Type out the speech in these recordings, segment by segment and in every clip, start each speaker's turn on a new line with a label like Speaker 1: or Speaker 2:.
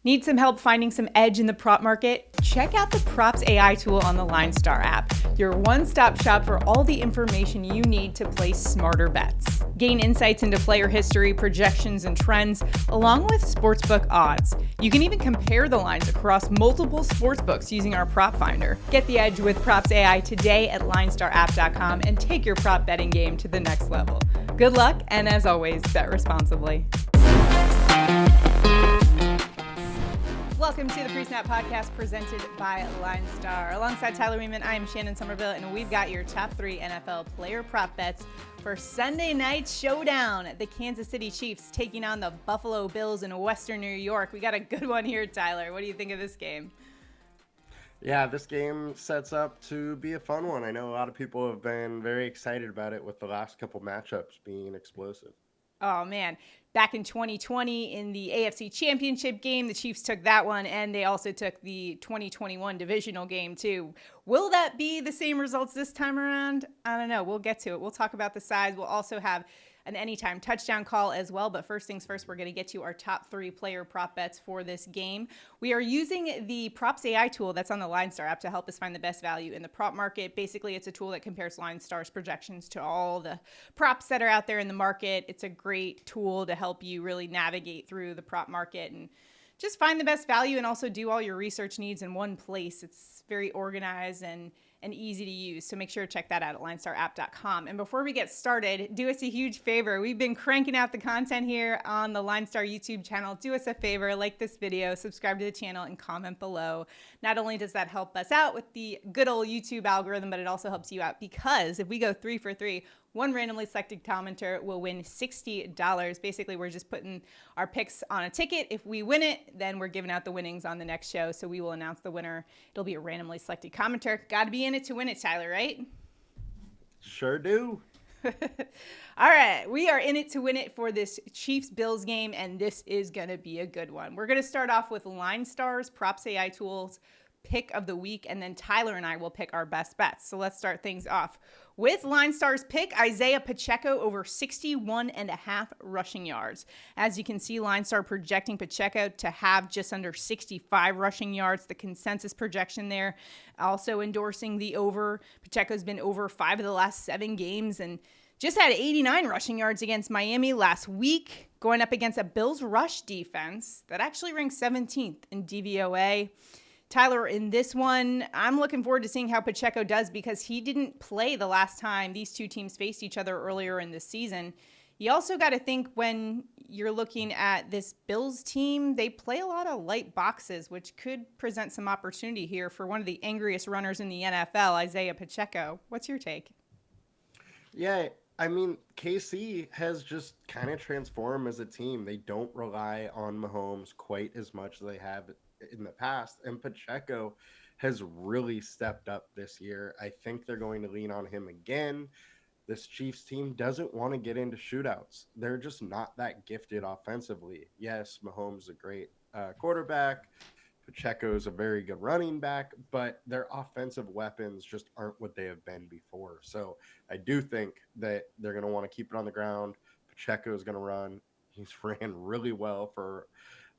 Speaker 1: Need some help finding some edge in the prop market? Check out the PropsAI tool on the LineStar app, your one-stop shop for all the information you need to place smarter bets. Gain insights into player history, projections, and trends, along with sportsbook odds. You can even compare the lines across multiple sportsbooks using our prop finder. Get the edge with PropsAI today at LineStarApp.com and take your prop betting game to the next level. Good luck, and as always, bet responsibly. Welcome to the Pre-Snap Podcast presented by LineStar. Alongside Tyler Wiemann, I am Shannon Sommerville, and we've got your top 3 NFL player prop bets for Sunday night showdown. The Kansas City Chiefs taking on the Buffalo Bills in Western New York. We got a good one here, Tyler. What do you think of this game?
Speaker 2: Yeah, this game sets up to be a fun one. I know a lot of people have been very excited about it with the last couple matchups being explosive.
Speaker 1: Oh, man. Back in 2020 in the AFC Championship game, the Chiefs took that one, and they also took the 2021 Divisional game, too. Will that be the same results this time around? I don't know. We'll get to it. We'll talk about the size. We'll also have an anytime touchdown call as well. But first things first, we're going to get to our top 3 player prop bets for this game. We are using the PropsAI tool that's on the LineStar app to help us find the best value in the prop market. Basically, it's a tool that compares LineStar's projections to all the props that are out there in the market. It's a great tool to help you really navigate through the prop market and just find the best value and also do all your research needs in one place. It's very organized and easy to use. So make sure to check that out at LineStarApp.com. And before we get started, do us a huge favor. We've been cranking out the content here on the LineStar YouTube channel. Do us a favor, like this video, subscribe to the channel, and comment below. Not only does that help us out with the good old YouTube algorithm, but it also helps you out because if we go 3 for 3, one randomly selected commenter will win $60. Basically, we're just putting our picks on a ticket. If we win it, then we're giving out the winnings on the next show. So we will announce the winner. It'll be a randomly selected commenter. Got to be in it to win it, Tyler, right?
Speaker 2: Sure do.
Speaker 1: All right. We are in it to win it for this Chiefs-Bills game, and this is going to be a good one. We're going to start off with LineStar's PropsAI tools pick of the week, and then Tyler and I will pick our best bets. So let's start things off with LineStar's pick, Isaiah Pacheco over 61.5 rushing yards. As you can see, LineStar projecting Pacheco to have just under 65 rushing yards, the consensus projection there. Also endorsing the over. Pacheco's been over 5 of the last 7 games and just had 89 rushing yards against Miami last week, going up against a Bills rush defense that actually ranks 17th in DVOA. Tyler, in this one, I'm looking forward to seeing how Pacheco does because he didn't play the last time these two teams faced each other earlier in the season. You also got to think when you're looking at this Bills team, they play a lot of light boxes, which could present some opportunity here for one of the angriest runners in the NFL, Isaiah Pacheco. What's your take?
Speaker 2: Yeah, I mean, KC has just kind of transformed as a team. They don't rely on Mahomes quite as much as they have in the past, and Pacheco has really stepped up this year. I think they're going to lean on him again. This Chiefs team doesn't want to get into shootouts. They're just not that gifted offensively. Yes, Mahomes is a great quarterback. Pacheco is a very good running back, but their offensive weapons just aren't what they have been before. So I do think that they're going to want to keep it on the ground. Pacheco is going to run. He's ran really well for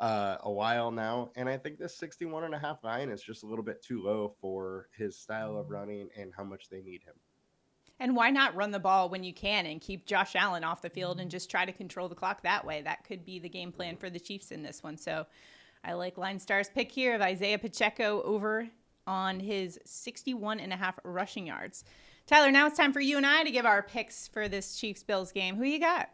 Speaker 2: a while now, and I think this 61.5 line is just a little bit too low for his style of running and how much they need him.
Speaker 1: And why not run the ball when you can and keep Josh Allen off the field and just try to control the clock that way? That could be the game plan for the Chiefs in this one. So I like LineStar's pick here of Isaiah Pacheco over on his 61.5 rushing yards. Tyler, now it's time for you and I to give our picks for this Chiefs-Bills game. Who you got?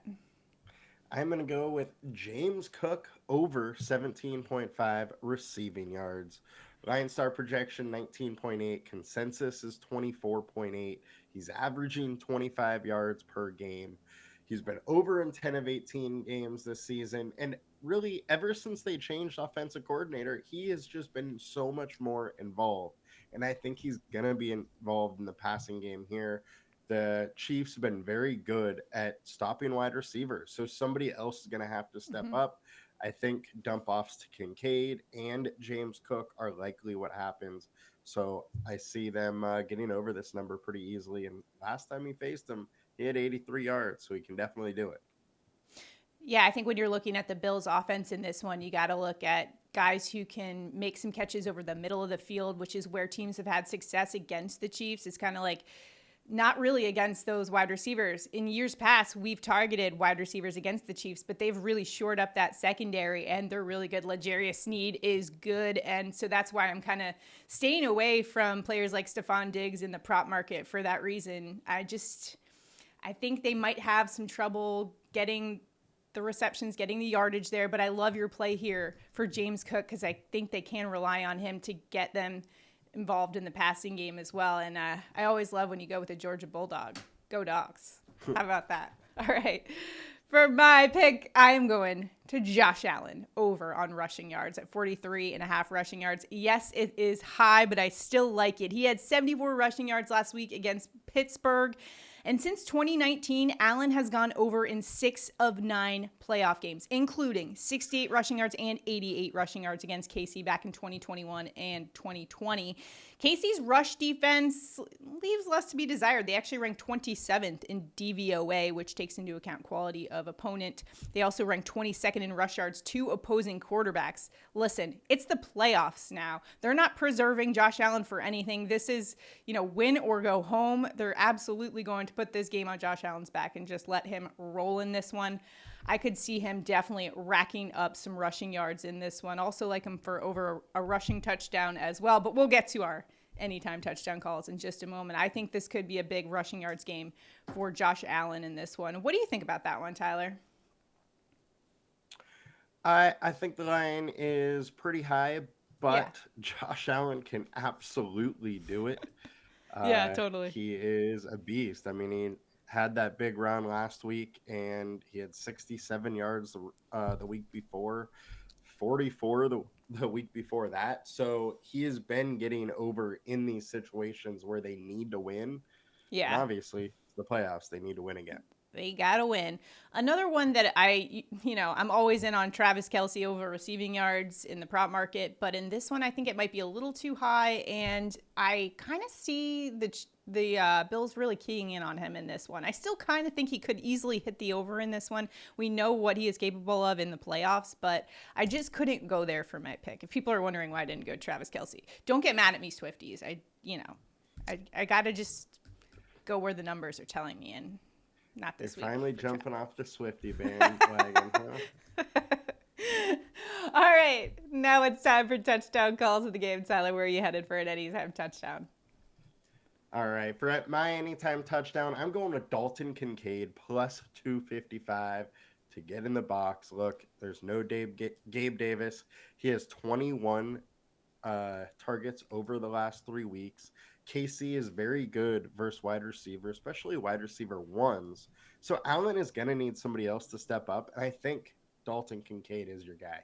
Speaker 2: I'm going to go with James Cook over 17.5 receiving yards. LineStar projection 19.8. Consensus is 24.8. He's averaging 25 yards per game. He's been over in 10 of 18 games this season. And really, ever since they changed offensive coordinator, he has just been so much more involved. And I think he's going to be involved in the passing game here. The Chiefs have been very good at stopping wide receivers, so somebody else is going to have to step up. I think dump offs to Kincaid and James Cook are likely what happens. So I see them getting over this number pretty easily. And last time he faced him, he had 83 yards, so he can definitely do it.
Speaker 1: Yeah, I think when you're looking at the Bills offense in this one, you got to look at guys who can make some catches over the middle of the field, which is where teams have had success against the Chiefs. It's kind of like not really against those wide receivers. In years past, we've targeted wide receivers against the Chiefs, but they've really shored up that secondary, and they're really good. L'Jarius Sneed is good, and so that's why I'm kind of staying away from players like Stephon Diggs in the prop market for that reason. I think they might have some trouble getting the receptions, getting the yardage there, but I love your play here for James Cook because I think they can rely on him to get them involved in the passing game as well. And I always love when you go with a Georgia Bulldog. Go Dogs. How about that? All right. For my pick, I am going to Josh Allen over on rushing yards at 43.5 rushing yards. Yes, it is high, but I still like it. He had 74 rushing yards last week against Pittsburgh. And since 2019, Allen has gone over in 6 of 9 playoff games, including 68 rushing yards and 88 rushing yards against KC back in 2021 and 2020. KC's rush defense leaves less to be desired. They actually rank 27th in DVOA, which takes into account quality of opponent. They also rank 22nd in rush yards to opposing quarterbacks. Listen, it's the playoffs now. They're not preserving Josh Allen for anything. This is, win or go home. They're absolutely going to put this game on Josh Allen's back and just let him roll in this one. I could see him definitely racking up some rushing yards in this one. Also like him for over a rushing touchdown as well, but we'll get to our anytime touchdown calls in just a moment. I think this could be a big rushing yards game for Josh Allen in this one. What do you think about that one, Tyler?
Speaker 2: I think the line is pretty high, but Josh Allen can absolutely do it.
Speaker 1: Yeah, totally.
Speaker 2: He is a beast. I mean, he had that big run last week, and he had 67 yards the week before, 44 the week before that. So he has been getting over in these situations where they need to win.
Speaker 1: Yeah.
Speaker 2: And obviously, the playoffs, they need to win again.
Speaker 1: They got to win. Another one that I'm always in on Travis Kelce over receiving yards in the prop market. But in this one, I think it might be a little too high. And I kind of see the Bills really keying in on him in this one. I still kind of think he could easily hit the over in this one. We know what he is capable of in the playoffs, but I just couldn't go there for my pick. If people are wondering why I didn't go Travis Kelce, don't get mad at me, Swifties. I got to just go where the numbers are telling me, and not this week.
Speaker 2: You're finally jumping off the Swiftie bandwagon, huh?
Speaker 1: All right, now it's time for touchdown calls of the game. Tyler, where are you headed for an anytime touchdown?
Speaker 2: All right, for my anytime touchdown, I'm going with Dalton Kincaid plus 255 to get in the box. Look, there's no Gabe Davis. He has 21 targets over the last 3 weeks. KC is very good versus wide receiver, especially wide receiver ones. So Allen is going to need somebody else to step up, and I think Dalton Kincaid is your guy.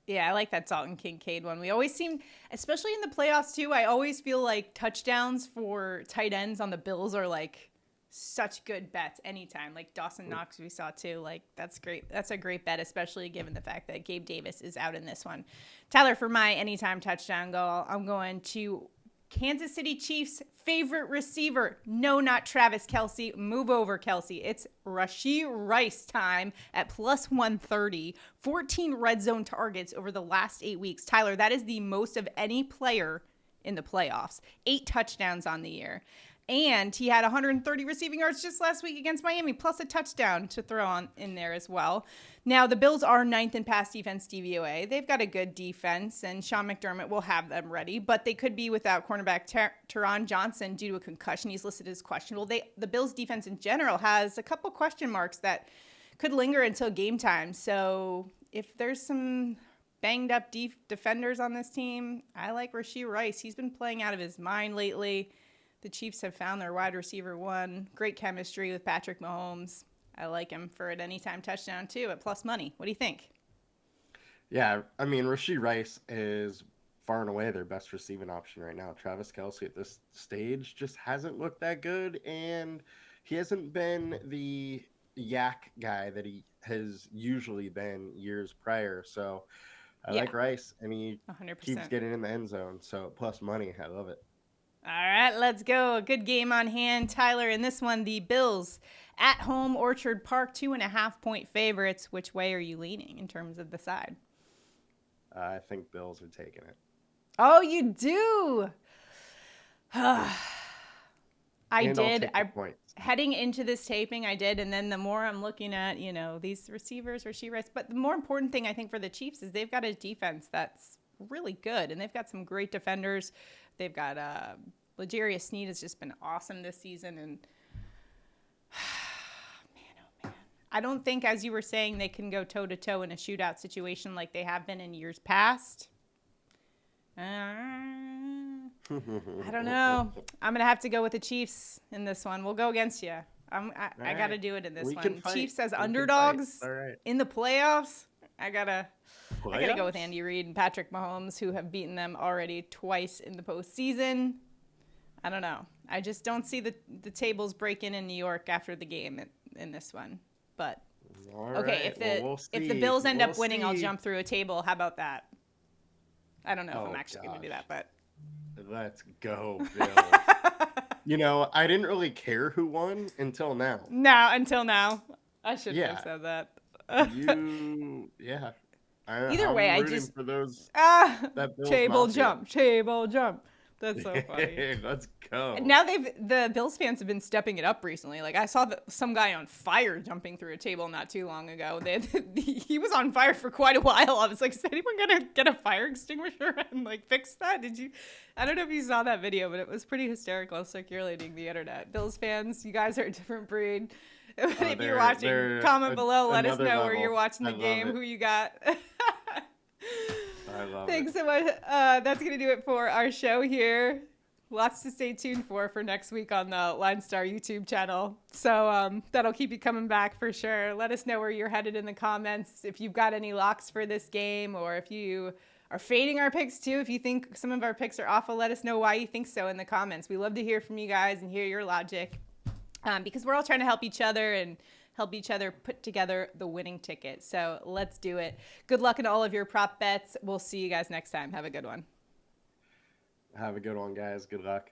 Speaker 1: Yeah, I like that Dalton Kincaid one. We always seem, especially in the playoffs too, I always feel like touchdowns for tight ends on the Bills are like such good bets anytime. Like Dawson Knox we saw too. Like that's great. That's a great bet, especially given the fact that Gabe Davis is out in this one. Tyler, for my anytime touchdown goal, I'm going to Kansas City Chiefs' favorite receiver. No, not Travis Kelce. Move over, Kelce. It's Rashee Rice time at plus 130. 14 red zone targets over the last 8 weeks. Tyler, that is the most of any player in the playoffs. 8 touchdowns on the year. And he had 130 receiving yards just last week against Miami, plus a touchdown to throw on in there as well. Now, the Bills are 9th in pass defense DVOA. They've got a good defense, and Sean McDermott will have them ready, but they could be without cornerback Teron Johnson due to a concussion. He's listed as questionable. The Bills defense in general has a couple question marks that could linger until game time. So if there's some banged up defenders on this team, I like Rashee Rice. He's been playing out of his mind lately. The Chiefs have found their wide receiver one. Great chemistry with Patrick Mahomes. I like him for an anytime touchdown, too, at plus money. What do you think?
Speaker 2: Yeah, I mean, Rashee Rice is far and away their best receiving option right now. Travis Kelce at this stage just hasn't looked that good, and he hasn't been the yak guy that he has usually been years prior. So I like Rice, and he
Speaker 1: 100%.
Speaker 2: keeps getting in the end zone. So plus money, I love it.
Speaker 1: All right, let's go. A good game on hand, Tyler. In this one, the Bills at home, Orchard Park, 2.5-point favorites. Which way are you leaning in terms of the side?
Speaker 2: I think Bills are taking it.
Speaker 1: Oh, you do. I
Speaker 2: And I'll
Speaker 1: did.
Speaker 2: take the points.
Speaker 1: Heading into this taping, I did, and then the more I'm looking at, these receivers, Rashee Rice, but the more important thing I think for the Chiefs is they've got a defense that's really good, and they've got some great defenders. They've got L'Jarius Sneed has just been awesome this season, and man, I don't think, as you were saying, they can go toe to toe in a shootout situation like they have been in years past. I don't know. I'm gonna have to go with the Chiefs in this one. We'll go against you. I gotta do it in this one. Chiefs as underdogs in the playoffs. I gotta go with Andy Reid and Patrick Mahomes, who have beaten them already twice in the postseason. I don't know. I just don't see the tables breaking in New York after the game in this one. But okay, if the Bills end up winning, I'll jump through a table. How about that? I don't know if I'm actually going to do that, but
Speaker 2: let's go, Bills. I didn't really care who won until now.
Speaker 1: Until now. I shouldn't have said that. Either way, I just
Speaker 2: for those
Speaker 1: table jump. That's so funny.
Speaker 2: Let's go.
Speaker 1: Now the Bills fans have been stepping it up recently. Like I saw some guy on fire jumping through a table not too long ago. He was on fire for quite a while. I was like, is anyone gonna get a fire extinguisher and fix that? I don't know if you saw that video, but it was pretty hysterical, circulating the internet. Bills fans, you guys are a different breed. If you're watching, comment below. Let us know where you're watching the game, who you got.
Speaker 2: I love
Speaker 1: Thanks so much. That's going to do it for our show here. Lots to stay tuned for next week on the LineStar YouTube channel. So that'll keep you coming back for sure. Let us know where you're headed in the comments. If you've got any locks for this game, or if you are fading our picks too. If you think some of our picks are awful, let us know why you think so in the comments. We love to hear from you guys and hear your logic, because we're all trying to help each other and help each other put together the winning ticket. So let's do it. Good luck in all of your prop bets. We'll see you guys next time. Have a good one.
Speaker 2: Have a good one, guys. Good luck.